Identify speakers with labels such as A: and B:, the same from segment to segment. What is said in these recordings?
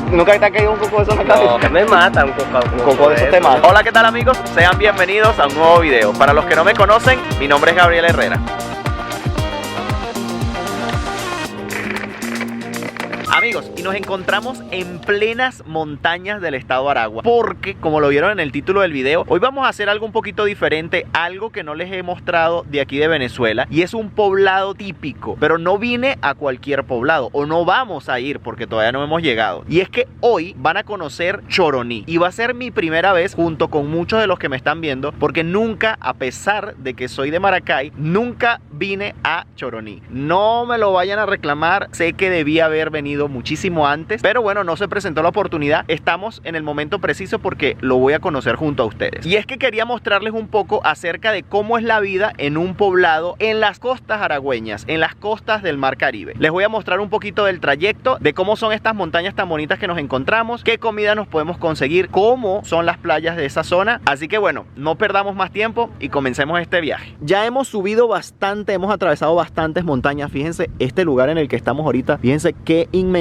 A: ¿Nunca te ha caído un coco de esos en la cabeza?
B: No, me mata un coco
A: de esos te mata.
B: Hola, ¿qué tal amigos? Sean bienvenidos a un nuevo video. Para los que no me conocen, mi nombre es Gabriel Herrera. Amigos, y nos encontramos en plenas montañas del estado Aragua, porque como lo vieron en el título del video, hoy vamos a hacer algo un poquito diferente, algo que no les he mostrado de aquí de Venezuela, y es un poblado típico. Pero no vine a cualquier poblado, o no vamos a ir porque todavía no hemos llegado, y es que hoy van a conocer Choroní, y va a ser mi primera vez junto con muchos de los que me están viendo, porque nunca, a pesar de que soy de Maracay, nunca vine a Choroní. No me lo vayan a reclamar, sé que debía haber venido muchísimo antes, pero bueno, no se presentó la oportunidad. Estamos en el momento preciso porque lo voy a conocer junto a ustedes. Y es que quería mostrarles un poco acerca de cómo es la vida en un poblado en las costas aragüeñas, en las costas del Mar Caribe. Les voy a mostrar un poquito del trayecto, de cómo son estas montañas tan bonitas que nos encontramos, qué comida nos podemos conseguir, cómo son las playas de esa zona. Así que bueno, no perdamos más tiempo y comencemos este viaje. Ya hemos subido bastante, hemos atravesado bastantes montañas. Fíjense este lugar en el que estamos ahorita, fíjense qué inmensidad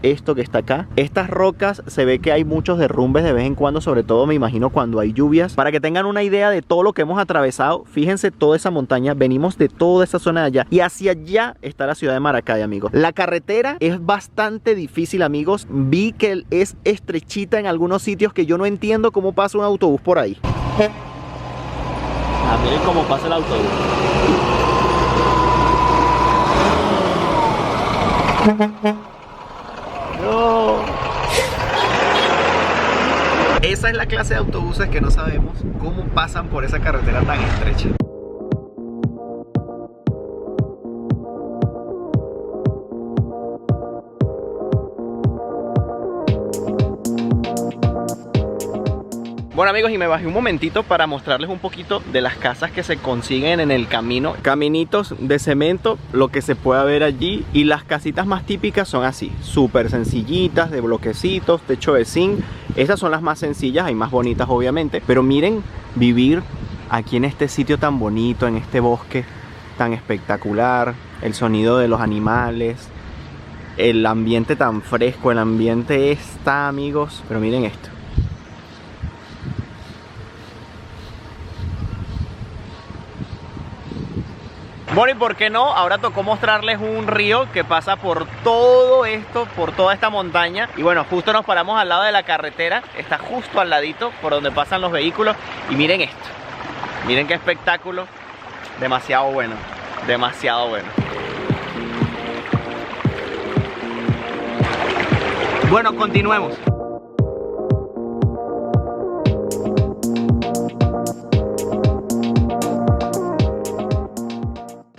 B: esto que está acá. Estas rocas se ve que hay muchos derrumbes de vez en cuando, sobre todo me imagino cuando hay lluvias. Para que tengan una idea de todo lo que hemos atravesado, fíjense toda esa montaña, venimos de toda esa zona de allá y hacia allá está la ciudad de Maracay, amigos. La carretera es bastante difícil, amigos. Vi que es estrechita en algunos sitios que yo no entiendo cómo pasa un autobús por ahí. Miren cómo pasa el autobús. No. Esa es la clase de autobuses que no sabemos cómo pasan por esa carretera tan estrecha. Bueno amigos, y me bajé un momentito para mostrarles un poquito de las casas que se consiguen en el camino. Caminitos de cemento, lo que se pueda ver allí. Y las casitas más típicas son así, súper sencillitas, de bloquecitos, techo de zinc. Estas son las más sencillas, hay más bonitas obviamente. Pero miren, vivir aquí en este sitio tan bonito, en este bosque tan espectacular. El sonido de los animales, el ambiente tan fresco, el ambiente está, amigos. Pero miren esto. Bueno, y por qué no, ahora tocó mostrarles un río que pasa por todo esto, por toda esta montaña. Y bueno, justo nos paramos al lado de la carretera, está justo al ladito por donde pasan los vehículos. Y miren esto, miren qué espectáculo, demasiado bueno, demasiado bueno. Bueno, continuemos.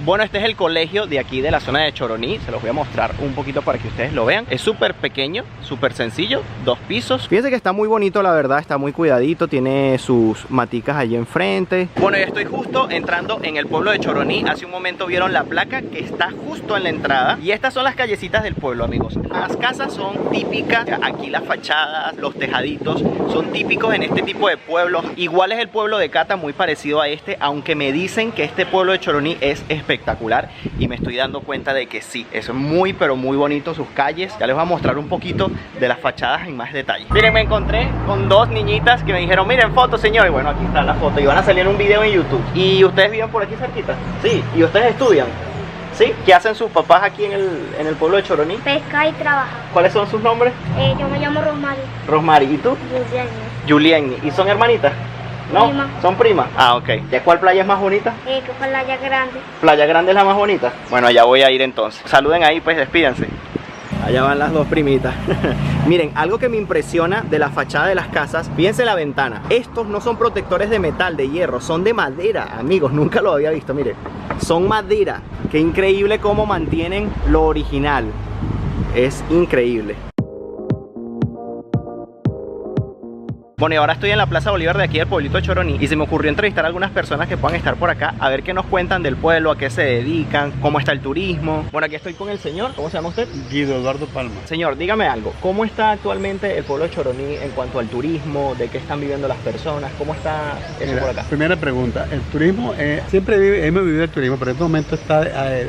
B: Bueno, este es el colegio de aquí de la zona de Choroní. Se los voy a mostrar un poquito para que ustedes lo vean. Es súper pequeño, súper sencillo, 2 pisos. Fíjense que está muy bonito, la verdad, está muy cuidadito. Tiene sus maticas allí enfrente. Bueno, ya estoy justo entrando en el pueblo de Choroní. Hace un momento vieron la placa que está justo en la entrada. Y estas son las callecitas del pueblo, amigos. Las casas son típicas. Aquí las fachadas, los tejaditos son típicos en este tipo de pueblos. Igual es el pueblo de Cata, muy parecido a este, aunque me dicen que este pueblo de Choroní es espectacular. Y me estoy dando cuenta de que sí, es muy pero muy bonito sus calles. Ya les voy a mostrar un poquito de las fachadas en más detalle. Miren, me encontré con 2 niñitas que me dijeron, miren fotos señor. Y bueno, aquí está la foto y van a salir en un video en YouTube. ¿Y ustedes viven por aquí cerquita? Sí. ¿Y ustedes estudian? ¿Sí? ¿Qué hacen sus papás aquí en el pueblo de Choroní?
C: Pesca y trabaja.
B: ¿Cuáles son sus nombres?
C: Yo me llamo Rosmary.
B: Rosmary, ¿y tú?
C: Julián.
B: ¿Y son hermanitas? ¿No?
C: Prima.
B: ¿Son primas? Ah, ok. ¿De cuál playa es más bonita?
C: Que Playa Grande.
B: ¿Playa Grande es la más bonita? Bueno, allá voy a ir entonces. Saluden ahí, pues, despídanse. Allá van las 2 primitas. Miren, algo que me impresiona de la fachada de las casas, fíjense la ventana. Estos no son protectores de metal, de hierro, son de madera, amigos. Nunca lo había visto, miren. Son madera. Qué increíble cómo mantienen lo original. Es increíble. Bueno, y ahora estoy en la Plaza Bolívar de aquí del pueblito de Choroní y se me ocurrió entrevistar a algunas personas que puedan estar por acá a ver qué nos cuentan del pueblo, a qué se dedican, cómo está el turismo. Bueno, aquí estoy con el señor, ¿cómo se llama usted?
D: Guido Eduardo Palma.
B: Señor, dígame algo, ¿cómo está actualmente el pueblo de Choroní en cuanto al turismo? ¿De qué están viviendo las personas? ¿Cómo está eso
D: Mira,
B: por acá?
D: primera pregunta, el turismo, hemos vivido el turismo, pero en este momento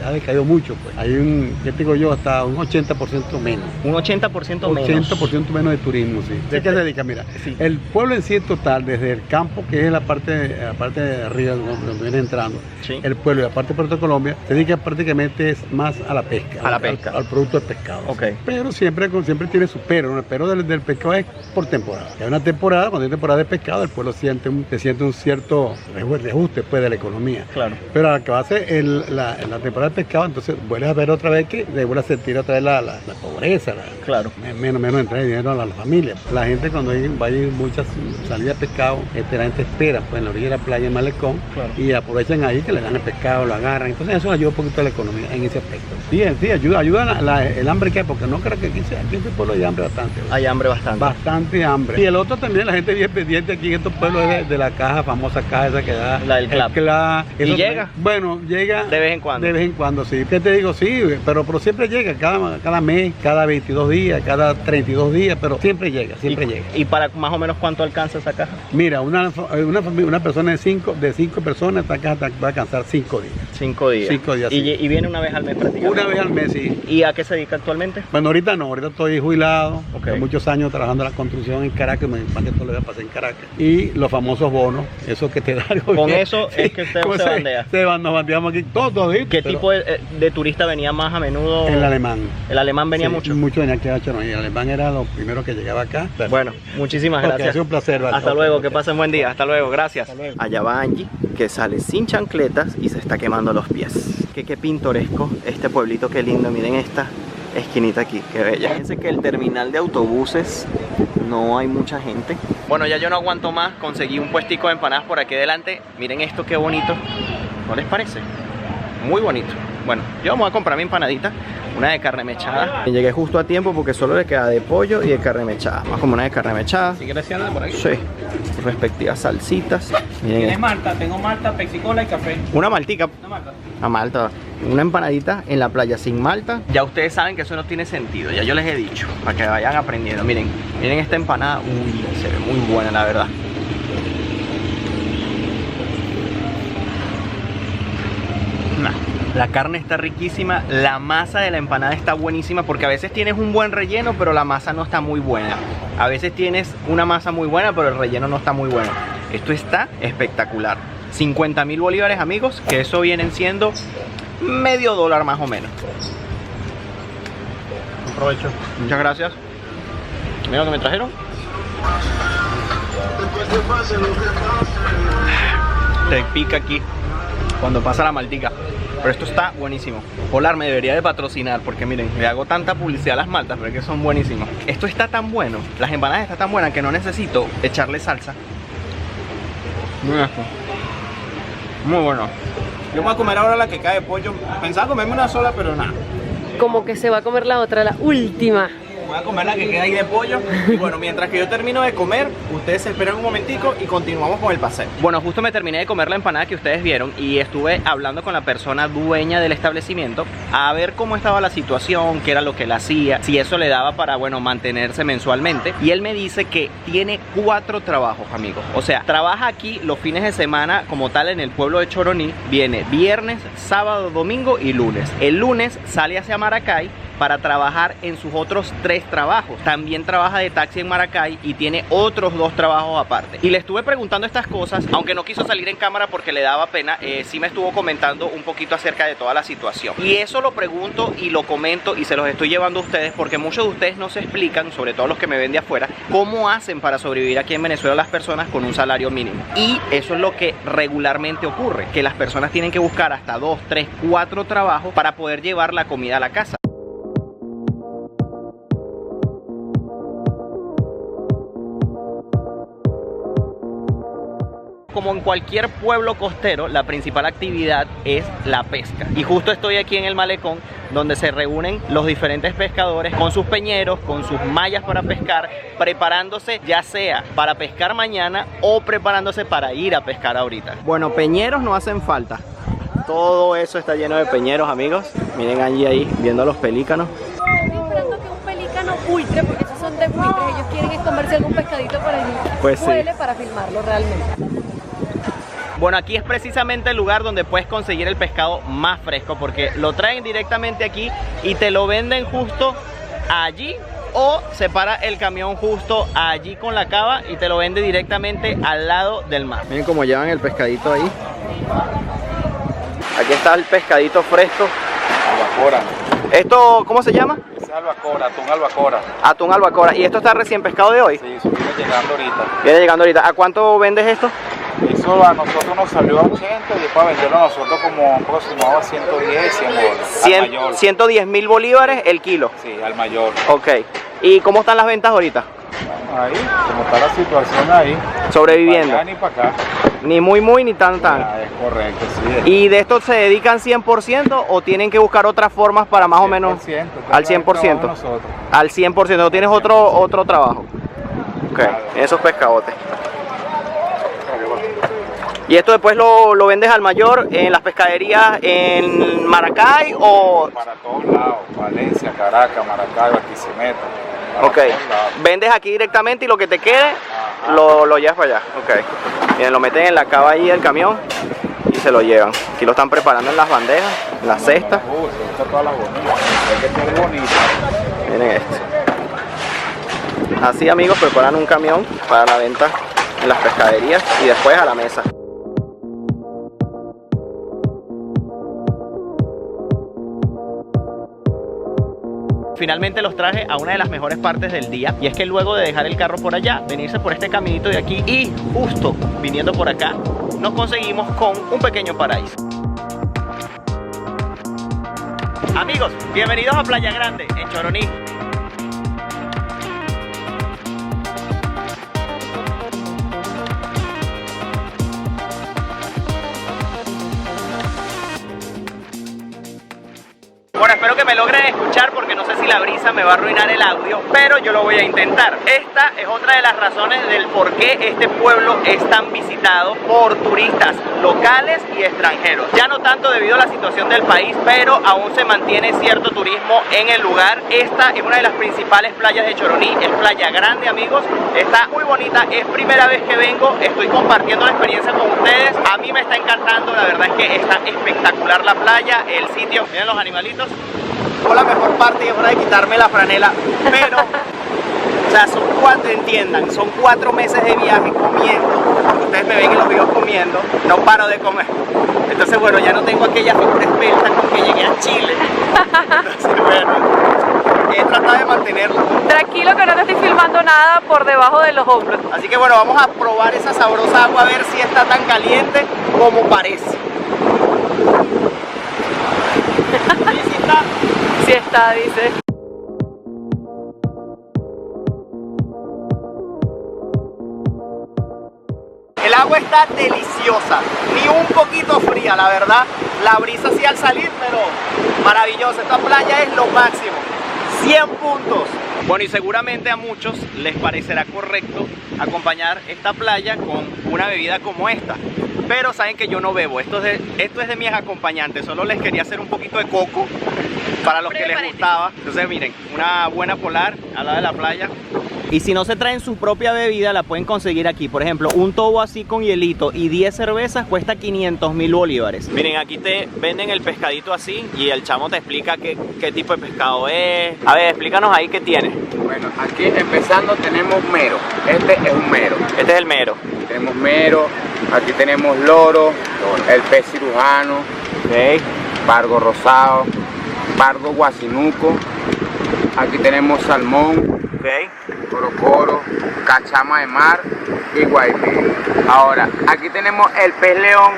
D: ha decaído mucho. Pues. Hay ¿qué digo yo? Hasta un 80% menos.
B: Un 80% menos.
D: 80% menos de turismo, sí. ¿De qué se dedica? Mira,
B: Sí.
D: el pueblo en sí total, desde el campo, que es la parte de arriba, donde viene entrando,
B: Sí.
D: el pueblo y la parte de Puerto Colombia, se dedica prácticamente más a la pesca.
B: A la pesca.
D: Al producto del pescado.
B: Ok.
D: Pero siempre tiene su pero, ¿no? El pero del pescado es por temporada. Hay una temporada, cuando hay temporada de pescado, el pueblo se siente un cierto reajuste pues, de la economía.
B: Claro.
D: Pero al que va a ser la temporada de pescado, entonces vuelves a ver otra vez que se vuelve a sentir otra vez la pobreza,
B: Claro.
D: menos entrada de dinero a la familia. La gente cuando va a ir muchas salidas de pescado, la gente espera pues, en la orilla de la playa, en Malecón,
B: Claro.
D: y aprovechan ahí que le dan el pescado, lo agarran. Entonces eso ayuda un poquito a la economía en ese aspecto. Sí, ayuda el hambre que hay, porque no creo que aquí en este pueblo hay hambre bastante.
B: Hay hambre bastante.
D: Bastante hambre. Y el otro también, la gente bien pendiente aquí en estos pueblos es de la caja, famosa caja esa que da.
B: La del CLAP.
D: El CLAP.
B: ¿Y
D: Eso
B: llega?
D: Bueno, llega.
B: De vez en cuando.
D: De vez en cuando, sí. ¿Qué te digo? Sí, pero siempre llega, cada mes, cada 22 días, cada 32 días, pero siempre llega.
B: ¿Y para más o menos cuánto alcanza esa caja?
D: Mira, una persona de cinco personas, esta caja va a alcanzar 5 días.
B: 5 días.
D: 5 días,
B: Y,
D: sí.
B: y viene una vez al mes prácticamente.
D: Una vez al mes, sí.
B: ¿Y a qué se dedica actualmente?
D: Bueno, ahorita no, ahorita estoy jubilado,
B: Ok.
D: tengo muchos años trabajando en la construcción en Caracas, más que todo lo voy a pasar en Caracas. Y los famosos bonos, eso que te da el gobierno.
B: Con eso es que usted
D: ¿Cómo
B: se bandea.
D: Nos bandeamos aquí todos. ¿sí?
B: ¿Qué
D: Pero
B: tipo de turista venía más a menudo?
D: El alemán.
B: ¿El alemán venía
D: Sí,
B: mucho?
D: Mucho venía aquí a Choroní. El alemán era lo primero que llegaba acá.
B: Bueno, muchísimas
D: Ok,
B: gracias.
D: ha sido un placer. Vale.
B: Hasta
D: Ok,
B: luego,
D: ok.
B: que pasen buen día. Hasta luego, gracias.
D: Hasta luego.
B: Allá va Angie, que sale sin chancletas y se está quemando los pies. Qué pintoresco este pueblito, qué lindo. Miren esta esquinita aquí, qué bella. Fíjense que el terminal de autobuses no hay mucha gente. Bueno, ya yo no aguanto más. Conseguí un puestico de empanadas por aquí delante. Miren esto, qué bonito. ¿No les parece? Muy bonito. Bueno, yo vamos a comprar mi empanadita, una de carne mechada. Llegué justo a tiempo porque solo le queda de pollo y de carne mechada. Vamos como una de carne mechada.
E: ¿Sí quieres hacerlo por aquí?
B: Sí, respectivas salsitas. Miren
E: ¿Tienes
B: esto.
E: malta? Tengo malta, pepsi-cola y café.
B: Una maltica.
E: ¿Una malta?
B: A Malta, una empanadita en la playa sin malta. Ya ustedes saben que eso no tiene sentido, ya yo les he dicho, para que vayan aprendiendo. Miren esta empanada, uy, se ve muy buena la verdad. La carne está riquísima, la masa de la empanada está buenísima, porque a veces tienes un buen relleno pero la masa no está muy buena. A veces tienes una masa muy buena pero el relleno no está muy bueno. Esto está espectacular. 50.000 bolívares, amigos, que eso vienen siendo medio dólar más o menos. Aprovecho. Muchas gracias. Mira lo que me trajeron. Te pica aquí cuando pasa la maltica. Pero esto está buenísimo. Polar me debería de patrocinar porque miren, le hago tanta publicidad a las maltas, pero es que son buenísimas. Esto está tan bueno, las empanadas están tan buenas que no necesito echarle salsa. Mira esto. Muy bueno. Yo voy a comer ahora la que cae de pollo. Pensaba comerme una sola, pero nada.
F: Como que se va a comer la otra, la última.
B: Voy a comer la que queda ahí de pollo. Y bueno, mientras que yo termino de comer, ustedes se esperan un momentico y continuamos con el paseo. Bueno, justo me terminé de comer la empanada que ustedes vieron y estuve hablando con la persona dueña del establecimiento a ver cómo estaba la situación, qué era lo que él hacía, si eso le daba para, bueno, mantenerse mensualmente. Y él me dice que tiene 4 trabajos, amigos. O sea, trabaja aquí los fines de semana como tal en el pueblo de Choroní. Viene viernes, sábado, domingo y lunes. El lunes sale hacia Maracay para trabajar en sus otros 3 trabajos. También trabaja de taxi en Maracay y tiene otros 2 trabajos aparte. Y le estuve preguntando estas cosas, aunque no quiso salir en cámara porque le daba pena, sí me estuvo comentando un poquito acerca de toda la situación. Y eso lo pregunto y lo comento y se los estoy llevando a ustedes porque muchos de ustedes no se explican, sobre todo los que me ven de afuera, cómo hacen para sobrevivir aquí en Venezuela las personas con un salario mínimo. Y eso es lo que regularmente ocurre, que las personas tienen que buscar hasta 2, 3, 4 trabajos para poder llevar la comida a la casa. Como en cualquier pueblo costero, la principal actividad es la pesca. Y justo estoy aquí en el malecón donde se reúnen los diferentes pescadores con sus peñeros, con sus mallas para pescar, preparándose ya sea para pescar mañana o preparándose para ir a pescar ahorita. Bueno, peñeros no hacen falta. Todo eso está lleno de peñeros, amigos. Miren Angie ahí viendo a los pelícanos.
F: Estoy esperando que un pelícano buitre, porque esos son de buitres, ellos quieren es comerse algún pescadito por allí.
B: Pues sí.
F: Vuele para filmarlo realmente.
B: Bueno, aquí es precisamente el lugar donde puedes conseguir el pescado más fresco, porque lo traen directamente aquí y te lo venden justo allí, o se para el camión justo allí con la cava y te lo vende directamente al lado del mar. Miren cómo llevan el pescadito ahí. Aquí está el pescadito fresco.
A: Albacora.
B: ¿Esto cómo se llama?
A: Es albacora, atún albacora.
B: Atún albacora. ¿Y esto está recién pescado de hoy?
A: Sí, eso viene llegando ahorita.
B: Viene llegando ahorita. ¿A cuánto vendes esto?
A: Eso a nosotros nos salió a 80 y después venderlo a nosotros como aproximado a 110, 100 dólares. Al mayor.
B: 110.000 bolívares el kilo.
A: Sí, al mayor.
B: Ok. ¿Y cómo están las ventas ahorita?
A: Ahí, como está la situación ahí.
B: Sobreviviendo.
A: Para allá ni para acá.
B: Ni muy ni tan.
A: Ah, es correcto, sí.
B: ¿Y de esto se dedican 100% o tienen que buscar otras formas para más o menos?
A: 100%,
B: Al 100%.
A: Nosotros.
B: Al 100%. ¿No tienes otro trabajo? Ok,
A: Claro.
B: esos pescadotes. ¿Y esto después lo vendes al mayor en las pescaderías en Maracay o...?
A: Para todos lados, Valencia, Caracas, Maracay, Barquisimeto. Para
B: Ok,
A: todos lados.
B: vendes aquí directamente y lo que te quede
A: Ajá.
B: lo llevas para allá. Ok, miren, lo meten en la cava ahí del camión y se lo llevan. Aquí lo están preparando en las bandejas, en las cestas.
A: Está todas las bonitas. Hay que tener bonita.
B: Miren esto. Así, amigos, preparan un camión para la venta en las pescaderías y después a la mesa. Finalmente los traje a una de las mejores partes del día, y es que luego de dejar el carro por allá, venirse por este caminito de aquí y justo viniendo por acá nos conseguimos con un pequeño paraíso. Amigos, bienvenidos a Playa Grande en Choroní. Bueno, espero que me logren escuchar porque no sé si la brisa me va a arruinar el audio, pero yo lo voy a intentar. Esta es otra de las razones del por qué este pueblo es tan visitado por turistas locales y extranjeros. Ya no tanto debido a la situación del país, pero aún se mantiene cierto turismo en el lugar. Esta es una de las principales playas de Choroní, es Playa Grande, amigos. Está muy bonita, es primera vez que vengo, estoy compartiendo la experiencia con ustedes. A mí me está encantando, la verdad es que está espectacular la playa, el sitio. Miren los animalitos. Fue la mejor parte y es hora de quitarme la franela, pero o sea, son 4 meses de viaje comiendo. Ustedes me ven en los videos comiendo, no paro de comer. Entonces, bueno, ya no tengo aquella figura esbelta con que llegué a Chile. Entonces, bueno, he tratado de mantenerlo.
F: Tranquilo que no te estoy filmando nada por debajo de los hombros.
B: Así que bueno, vamos a probar esa sabrosa agua a ver si está tan caliente como parece. ¿Sí está?
F: Sí está, dice.
B: El agua está deliciosa, ni un poquito fría, la verdad. La brisa sí al salir, pero maravillosa. Esta playa es lo máximo. 100 puntos. Bueno, y seguramente a muchos les parecerá correcto acompañar esta playa con una bebida como esta. Pero saben que yo no bebo, esto es de mis acompañantes. Solo les quería hacer un poquito de coco para los que les gustaba. Entonces miren, una buena polar al lado de la playa. Y si no se traen su propia bebida, la pueden conseguir aquí. Por ejemplo, un tobo así con hielito y 10 cervezas cuesta 500.000 bolívares. Miren, aquí te venden el pescadito así y el chamo te explica qué tipo de pescado es. A ver, explícanos ahí qué tiene.
G: Bueno, aquí empezando tenemos mero. Este es un mero.
B: Este es el mero.
G: Tenemos mero, aquí tenemos loro, el pez cirujano,
B: Ok.
G: pargo rosado, pargo guasinuco. Aquí tenemos salmón,
B: Ok.
G: corocoro, cachama de mar y guaymí. Ahora, aquí tenemos el pez león,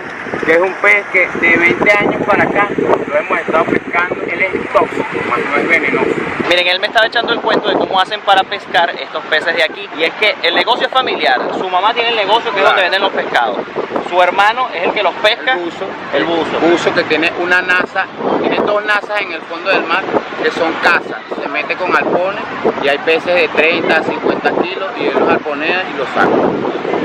G: que es un pez que de 20 años para acá lo hemos estado pescando. Él es tóxico, más no es venenoso.
B: Miren, él me estaba echando el cuento de cómo hacen para pescar estos peces de aquí. Y es que el negocio es familiar. Su mamá tiene el negocio que es donde venden los pescados. Su hermano es el que los pesca.
G: El buzo.
B: El buzo.
G: Buzo que tiene una nasa Tiene 2 nazas en el fondo del mar que son casas. Se mete con arpones y hay peces de 30 a 50 kilos y él los arponea y los saca.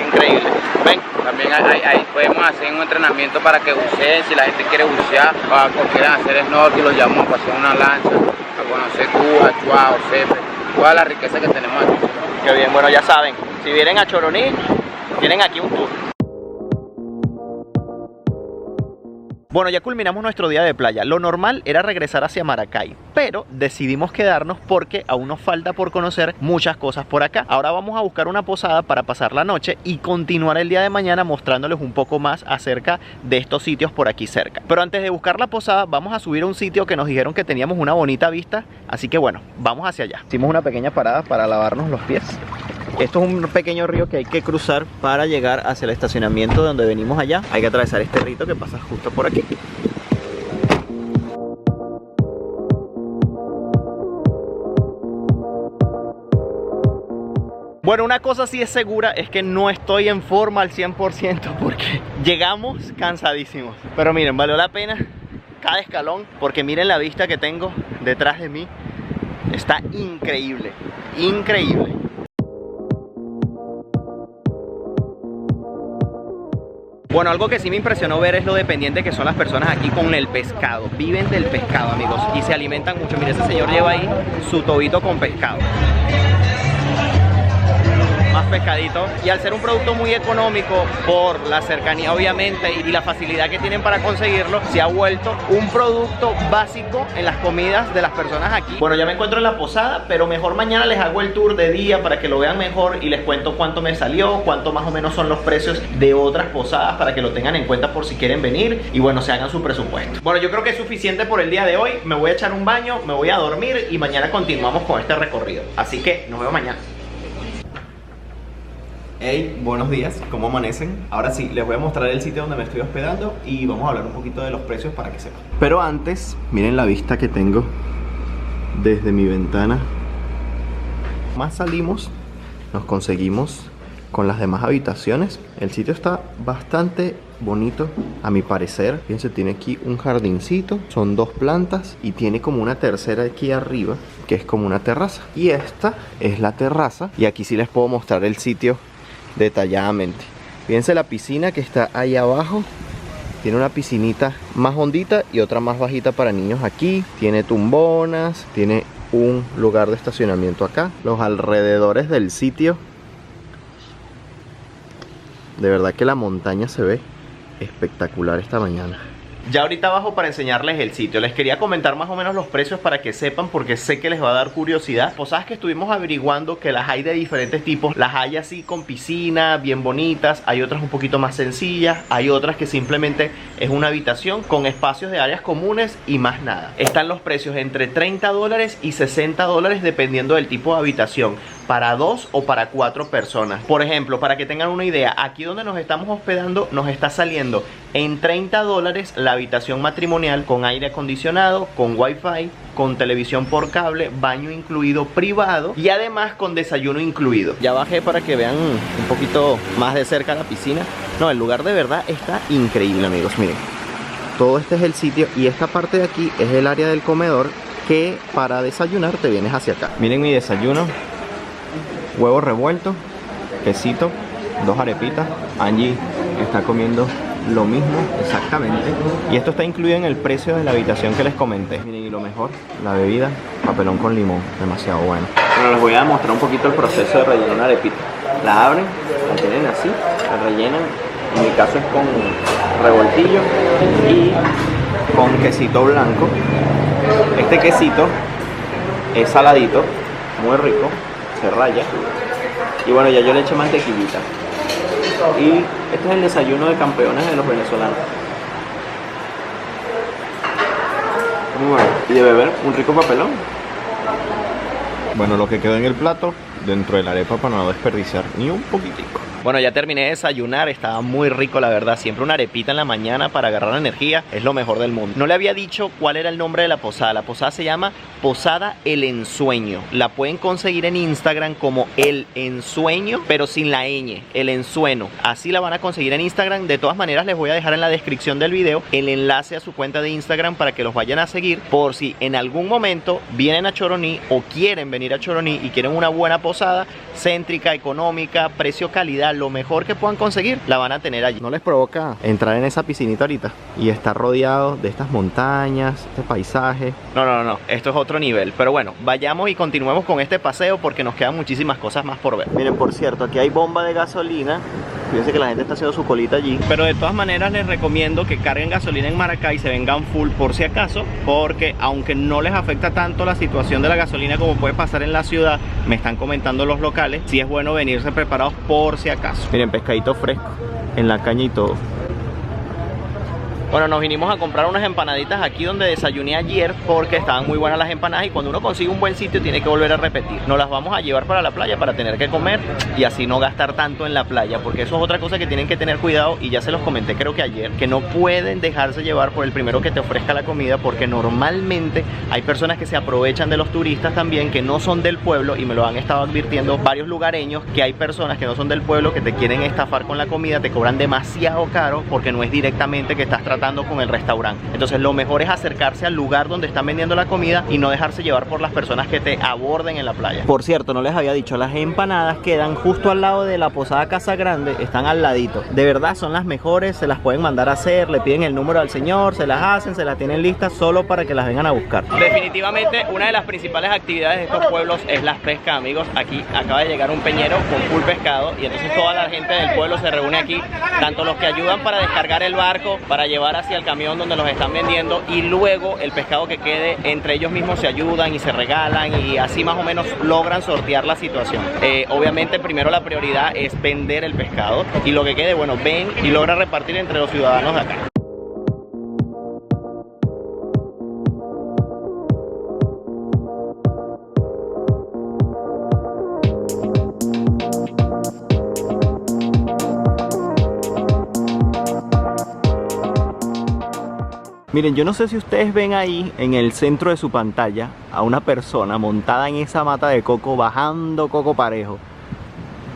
G: Increíble. Ven, también ahí podemos hacer un entrenamiento para que buceen, si la gente quiere bucear o quieran hacer snorkel, los llamamos para hacer una lancha, a conocer cujas, chuaos, cepes, toda la riqueza que tenemos aquí.
B: Qué bien, bueno, ya saben, si vienen a Choroní, tienen aquí un tour. Bueno, ya culminamos nuestro día de playa. Lo normal era regresar hacia Maracay, pero decidimos quedarnos porque aún nos falta por conocer muchas cosas por acá. Ahora vamos a buscar una posada para pasar la noche y continuar el día de mañana mostrándoles un poco más acerca de estos sitios por aquí cerca. Pero antes de buscar la posada, vamos a subir a un sitio que nos dijeron que teníamos una bonita vista, así que bueno, vamos hacia allá. Hicimos una pequeña parada para lavarnos los pies. Esto es un pequeño río que hay que cruzar para llegar hacia el estacionamiento de donde venimos allá. Hay que atravesar este rito que pasa justo por aquí. Bueno, una cosa sí es segura, es que no estoy en forma al 100% porque llegamos cansadísimos. Pero miren, valió la pena cada escalón porque miren la vista que tengo detrás de mí. Está increíble, increíble. Bueno, algo que sí me impresionó ver es lo dependiente que son las personas aquí con el pescado. Viven del pescado, amigos, y se alimentan mucho. Mire, ese señor lleva ahí su tobito con pescado. Más pescadito. Y al ser un producto muy económico por la cercanía obviamente y la facilidad que tienen para conseguirlo, se ha vuelto un producto básico en las comidas de las personas aquí. Bueno, ya me encuentro en la posada, pero mejor mañana les hago el tour de día para que lo vean mejor y les cuento cuánto me salió, cuánto más o menos son los precios de otras posadas para que lo tengan en cuenta por si quieren venir y bueno, se hagan su presupuesto. Bueno, yo creo que es suficiente por el día de hoy. Me voy a echar un baño, me voy a dormir y mañana continuamos con este recorrido. Así que nos vemos mañana. Hey, buenos días, ¿cómo amanecen? Ahora sí, les voy a mostrar el sitio donde me estoy hospedando y vamos a hablar un poquito de los precios para que sepan. Pero antes, miren la vista que tengo desde mi ventana. Más salimos, nos conseguimos con las demás habitaciones. El sitio está bastante bonito, a mi parecer. Fíjense, tiene aquí un jardincito, son 2 plantas y tiene como una tercera aquí arriba, que es como una terraza. Y esta es la terraza y aquí sí les puedo mostrar el sitio detalladamente. Fíjense la piscina que está ahí abajo. Tiene una piscinita más hondita y otra más bajita para niños aquí. Tiene tumbonas, tiene un lugar de estacionamiento acá. Los alrededores del sitio, de verdad que la montaña se ve espectacular esta mañana. Ya ahorita abajo para enseñarles el sitio. Les quería comentar más o menos los precios para que sepan, porque sé que les va a dar curiosidad. Posadas que estuvimos averiguando que las hay de diferentes tipos. Las hay así con piscina, bien bonitas. Hay otras un poquito más sencillas. Hay otras que simplemente es una habitación con espacios de áreas comunes y más nada. Están los precios entre $30 y $60 dependiendo del tipo de habitación, para 2 o para 4 personas. Por ejemplo, para que tengan una idea, aquí donde nos estamos hospedando nos está saliendo en $30 la habitación matrimonial con aire acondicionado, con wifi, con televisión por cable, baño incluido privado y además con desayuno incluido. Ya bajé para que vean un poquito más de cerca la piscina. No, el lugar de verdad está increíble, amigos. Miren, todo este es el sitio y esta parte de aquí es el área del comedor, que para desayunar te vienes hacia acá. Miren mi desayuno: huevo revuelto, quesito, 2 arepitas. Angie está comiendo lo mismo exactamente y esto está incluido en el precio de la habitación que les comenté. Miren, y lo mejor, la bebida, papelón con limón, demasiado bueno. Bueno, les voy a mostrar un poquito el proceso de rellenar una arepita. La abren, la tienen así, la rellenan, en mi caso es con revoltillo y con quesito blanco. Este quesito es saladito, muy rico, se raya. Y bueno, ya yo le eché mantequillita. Y este es el desayuno de campeones de los venezolanos. Muy bueno. Y de beber un rico papelón. Bueno, lo que quedó en el plato, dentro de la arepa para no desperdiciar ni un poquitico. Bueno, ya terminé de desayunar, estaba muy rico la verdad. Siempre una arepita en la mañana para agarrar la energía es lo mejor del mundo. No le había dicho cuál era el nombre de la posada. La posada se llama Posada El Ensueño. La pueden conseguir en Instagram como El Ensueño, pero sin la ñ, El Ensueno. Así la van a conseguir en Instagram. De todas maneras les voy a dejar en la descripción del video el enlace a su cuenta de Instagram para que los vayan a seguir, por si en algún momento vienen a Choroní o quieren venir a Choroní y quieren una buena posada, céntrica, económica, precio, calidad, lo mejor que puedan conseguir, la van a tener allí. ¿No les provoca entrar en esa piscinita ahorita y estar rodeado de estas montañas, este paisaje? No, esto es otro nivel. Pero bueno, vayamos y continuemos con este paseo porque nos quedan muchísimas cosas más por ver. Miren, por cierto, aquí hay bomba de gasolina. Fíjense que la gente está haciendo su colita allí. Pero de todas maneras les recomiendo que carguen gasolina en Maracay y se vengan full por si acaso, porque aunque no les afecta tanto la situación de la gasolina como puede pasar en la ciudad, me están comentando los locales, sí es bueno venirse preparados por si acaso. Miren, pescadito fresco en la caña y todo. Bueno, nos vinimos a comprar unas empanaditas aquí donde desayuné ayer porque estaban muy buenas las empanadas y cuando uno consigue un buen sitio tiene que volver a repetir. Nos las vamos a llevar para la playa para tener que comer y así no gastar tanto en la playa, porque eso es otra cosa que tienen que tener cuidado y ya se los comenté creo que ayer, que no pueden dejarse llevar por el primero que te ofrezca la comida, porque normalmente hay personas que se aprovechan de los turistas también que no son del pueblo, y me lo han estado advirtiendo varios lugareños, que hay personas que no son del pueblo que te quieren estafar con la comida, te cobran demasiado caro porque no es directamente que estás tratando con el restaurante. Entonces lo mejor es acercarse al lugar donde están vendiendo la comida y no dejarse llevar por las personas que te aborden en la playa. Por cierto, no les había dicho, las empanadas quedan justo al lado de la posada Casa Grande, están al ladito. De verdad son las mejores, se las pueden mandar a hacer, le piden el número al señor, se las hacen, se las tienen listas solo para que las vengan a buscar. Definitivamente una de las principales actividades de estos pueblos es las pescas, amigos. Aquí acaba de llegar un peñero con full pescado y entonces toda la gente del pueblo se reúne aquí, tanto los que ayudan para descargar el barco, para llevar hacia el camión donde los están vendiendo, y luego el pescado que quede, entre ellos mismos se ayudan y se regalan y así más o menos logran sortear la situación. Obviamente primero la prioridad es vender el pescado y lo que quede, bueno, ven y logra repartir entre los ciudadanos de acá. Miren, yo no sé si ustedes ven ahí en el centro de su pantalla a una persona montada en esa mata de coco, bajando coco parejo.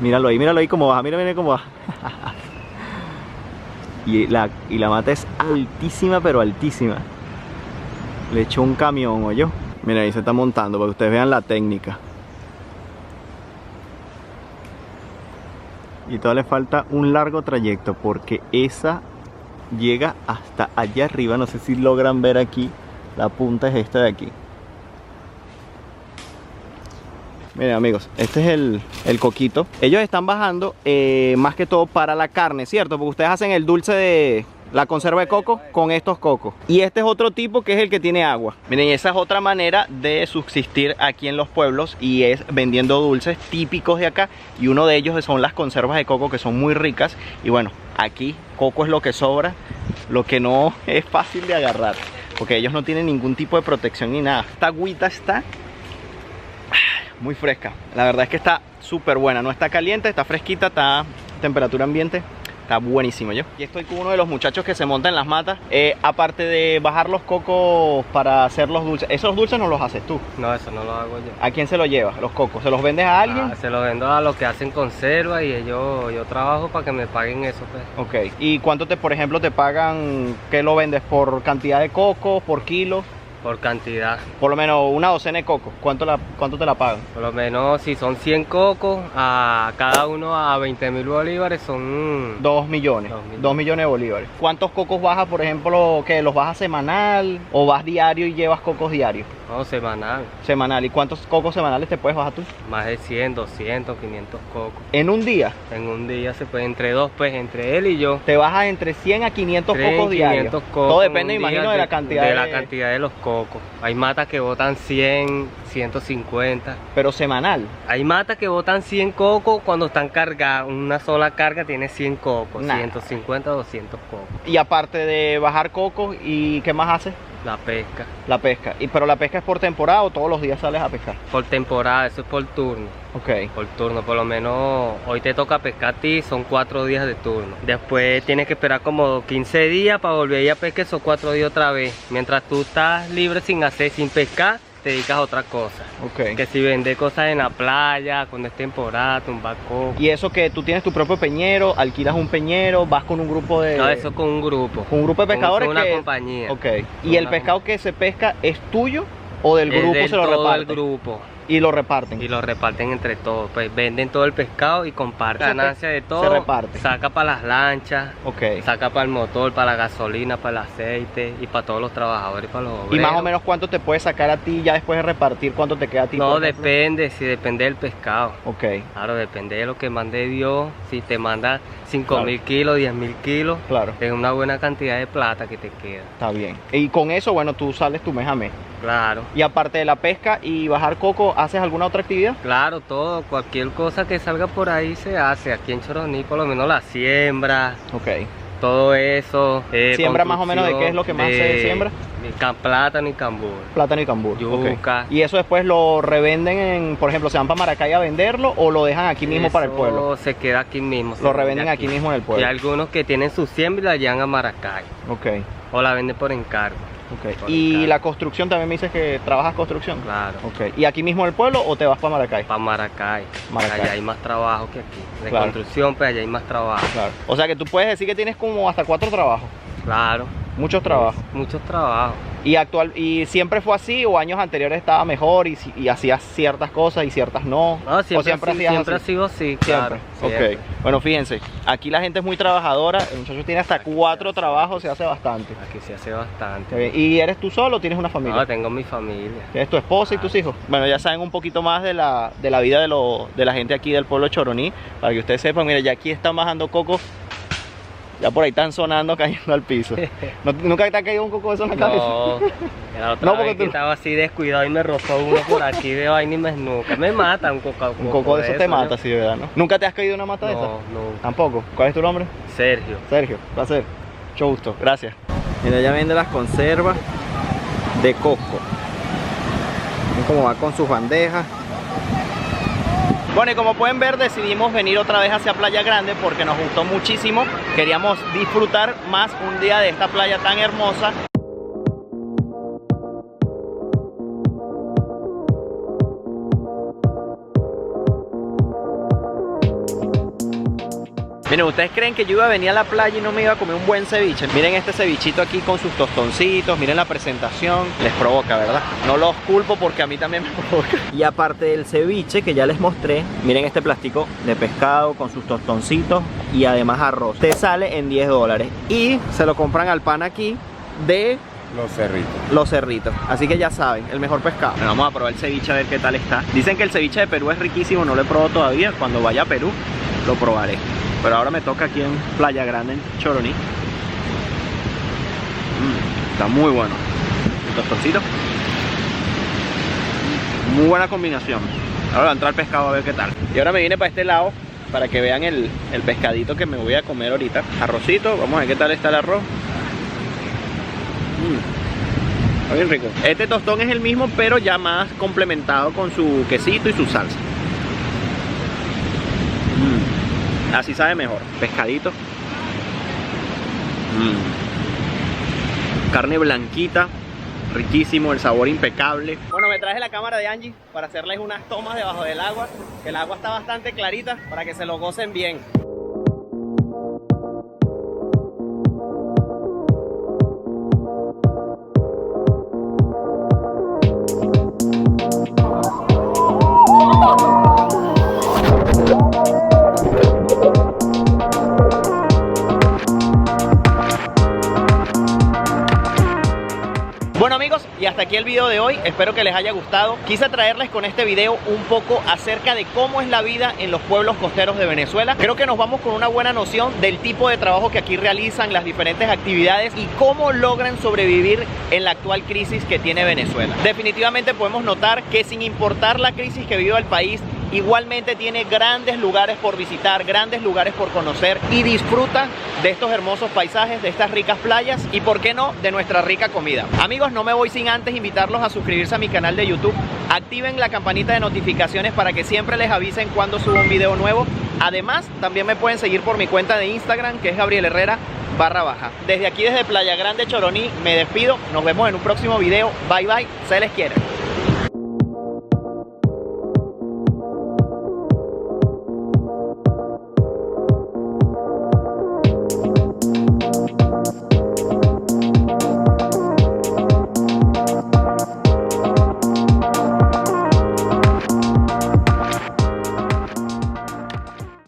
B: Míralo ahí cómo baja, mira cómo baja. y la mata es altísima, pero altísima. Le echó un camión, ¿oyó? Mira, ahí se está montando para que ustedes vean la técnica. Y todavía le falta un largo trayecto porque esa llega hasta allá arriba. No sé si logran ver aquí, la punta es esta de aquí. Miren amigos, este es el coquito. Ellos están bajando más que todo para la carne, ¿cierto? Porque ustedes hacen el dulce de la conserva de coco con estos cocos. Y este es otro tipo que es el que tiene agua. Miren, esa es otra manera de subsistir aquí en los pueblos, y es vendiendo dulces típicos de acá. Y uno de ellos son las conservas de coco, que son muy ricas. Y bueno, aquí coco es lo que sobra, lo que no es fácil de agarrar, porque ellos no tienen ningún tipo de protección ni nada. Esta agüita está muy fresca. La verdad es que está súper buena. No está caliente, está fresquita, está a temperatura ambiente. Está buenísimo yo. Y estoy con uno de los muchachos que se monta en las matas. Aparte de bajar los cocos para hacer los dulces, ¿esos dulces no los haces tú?
H: No, eso no lo hago yo.
B: ¿A quién se los llevas, los cocos? ¿Se los vendes a alguien?
H: Se los vendo a los que hacen conserva y yo trabajo para que me paguen eso, pues.
B: Ok. ¿Y cuánto por ejemplo, te pagan? ¿Qué lo vendes? ¿Por cantidad de cocos? ¿Por kilo?
H: Por cantidad.
B: Por lo menos una docena de cocos. ¿Cuánto te la pagan?
H: Por lo menos si son 100 cocos, a cada uno a 20.000 bolívares son
B: 2 millones. 2 millones de bolívares. ¿Cuántos cocos bajas, por ejemplo, que los bajas semanal o vas diario y llevas cocos diarios?
H: No, semanal.
B: Semanal. ¿Y cuántos cocos semanales te puedes bajar tú?
H: Más de 100, 200, 500 cocos.
B: ¿En un día?
H: En un día se puede, entre dos, pues, entre él y yo.
B: Te bajas entre 100 a 500 cocos diarios.
H: Todo
B: depende, imagino, de la cantidad
H: de la cantidad de los cocos. Hay matas que botan 100, 150.
B: Pero semanal.
H: Hay matas que botan 100 cocos cuando están cargadas. Una sola carga tiene 100 cocos, 150, 200 cocos.
B: Y aparte de bajar cocos, ¿y qué más haces?
H: La pesca.
B: La pesca. Pero la pesca es por temporada o todos los días sales a pescar.
H: Por temporada, eso es por turno.
B: Ok.
H: Por turno, por lo menos hoy te toca pescar a ti, son 4 días de turno. Después tienes que esperar como 15 días para volver a ir a pescar, esos 4 días otra vez. Mientras tú estás libre sin pescar, te dedicas a otra cosa.
B: Ok.
H: Que si vendes cosas en la playa, cuando es temporada, tumbar coco.
B: Y eso que tú tienes tu propio peñero, alquilas un peñero, vas con un grupo de...
H: No, eso con un grupo.
B: Con un grupo de pescadores
H: con una
B: que...
H: compañía.
B: Ok. ¿Y el pescado que se pesca es tuyo o del grupo
H: Es
B: se lo
H: todo el
B: reparten?
H: grupo.
B: Y lo reparten.
H: Y lo reparten entre todos, pues venden todo el pescado y comparten. La ganancia de todo
B: se reparte.
H: Saca para las lanchas,
B: Ok.
H: saca para el motor, para la gasolina, para el aceite y para todos los trabajadores, para los obreros.
B: ¿Y más o menos cuánto te puede sacar a ti ya después de repartir? ¿Cuánto te queda a ti?
H: No,
B: por ejemplo?
H: depende, si depende del pescado.
B: Ok.
H: Claro, depende de lo que mande Dios. Si te manda 5.000
B: Claro.
H: kilos, 10.000 kilos,
B: Claro.
H: es una buena cantidad de plata que te queda.
B: Está bien. Y con eso, bueno, tú sales tu mes a mes.
H: Claro.
B: Y aparte de la pesca y bajar coco, ¿haces alguna otra actividad?
H: Claro, todo, cualquier cosa que salga por ahí se hace. Aquí en Choroní, por lo menos la siembra,
B: Ok.
H: todo eso.
B: ¿Siembra más o menos de qué es lo que más se siembra?
H: Plátano y cambur.
B: Plátano y cambur.
H: Yuca.
B: Ok. ¿Y eso después lo revenden en, por ejemplo, se van para Maracay a venderlo o lo dejan aquí mismo para el pueblo?
H: Se queda aquí mismo.
B: Lo revenden aquí mismo en el
H: Y
B: pueblo.
H: algunos que tienen su siembra y la llevan a Maracay.
B: Ok.
H: O la venden por encargo.
B: Ok.
H: Por
B: Y
H: encargo.
B: la construcción también me dices que trabajas construcción.
H: Claro.
B: Ok. ¿Y aquí mismo en el pueblo o te vas para Maracay?
H: Para Maracay.
B: Maracay.
H: Allá hay más trabajo que aquí. De
B: Claro.
H: construcción, pues allá hay más trabajo.
B: Claro. O sea que tú puedes decir que tienes como hasta 4 trabajos.
H: Claro.
B: Muchos trabajos.
H: Muchos trabajos.
B: ¿Y siempre fue así o años anteriores estaba mejor y hacías ciertas cosas y ciertas no?
H: No,
B: ¿O siempre hacías
H: siempre ha
B: así?
H: sido así, claro.
B: Siempre. Ok. Bueno, fíjense, aquí la gente es muy trabajadora. El muchacho tiene hasta 4 trabajos, se hace bastante.
H: Aquí se hace bastante.
B: Está bien. ¿Y eres tú solo o tienes una familia?
H: No, tengo mi familia.
B: ¿Tienes tu esposa y tus hijos? Bueno, ya saben un poquito más de la vida de la gente aquí del pueblo de Choroní. Para que ustedes sepan, mira, ya aquí están bajando cocos. Ya por ahí están sonando, cayendo al piso. ¿Nunca te ha caído un coco de eso en la cabeza?
H: No, la otra
B: No, porque
H: vez que
B: tú-
H: estaba así descuidado y me rozó uno por aquí de vaina y me esnuca. Me mata un coco.
B: Un coco de eso te
H: ¿no?
B: mata, sí, ¿verdad? ¿No? ¿Nunca te has caído una mata de
H: No,
B: esas?
H: no.
B: Tampoco. ¿Cuál es tu nombre?
H: Sergio.
B: Sergio, placer. Mucho gusto, gracias. Mira, ella vende las conservas de coco. Miren cómo va con sus bandejas. Bueno, y como pueden ver, decidimos venir otra vez hacia Playa Grande porque nos gustó muchísimo. Queríamos disfrutar más un día de esta playa tan hermosa. Miren, ¿ustedes creen que yo iba a venir a la playa y no me iba a comer un buen ceviche? Miren este cevichito aquí con sus tostoncitos, miren la presentación. Les provoca, ¿verdad? No los culpo porque a mí también me provoca. Y aparte del ceviche que ya les mostré, miren este plástico de pescado con sus tostoncitos y además arroz. Te sale en $10 y se lo compran al pan aquí de Los Cerritos. Así que ya saben, el mejor pescado. Bueno, vamos a probar el ceviche a ver qué tal está. Dicen que el ceviche de Perú es riquísimo, no lo he probado todavía. Cuando vaya a Perú lo probaré. Pero ahora me toca aquí en Playa Grande, en Choroní. Está muy bueno. El tostoncito. Muy buena combinación. Ahora va a entrar el pescado a ver qué tal. Y ahora me vine para este lado para que vean el pescadito que me voy a comer ahorita. Arrocito, vamos a ver qué tal está el arroz. Está bien rico. Este tostón es el mismo, pero ya más complementado con su quesito y su salsa. Así sabe mejor. Pescadito. Carne blanquita. Riquísimo, el sabor impecable. Bueno, me traje la cámara de Angie para hacerles unas tomas debajo del agua. Que el agua está bastante clarita para que se lo gocen bien. Bueno amigos, y hasta aquí el video de hoy, espero que les haya gustado. Quise traerles con este video un poco acerca de cómo es la vida en los pueblos costeros de Venezuela. Creo que nos vamos con una buena noción del tipo de trabajo que aquí realizan, las diferentes actividades y cómo logran sobrevivir en la actual crisis que tiene Venezuela. Definitivamente podemos notar que sin importar la crisis que vive el país, igualmente tiene grandes lugares por visitar, grandes lugares por conocer y disfruta de estos hermosos paisajes, de estas ricas playas y, por qué no, de nuestra rica comida. Amigos, no me voy sin antes invitarlos a suscribirse a mi canal de YouTube. Activen la campanita de notificaciones para que siempre les avisen cuando subo un video nuevo. Además, también me pueden seguir por mi cuenta de Instagram, que es Gabriel Herrera _. Desde aquí, desde Playa Grande, Choroní, me despido. Nos vemos en un próximo video. Bye bye, se les quiere.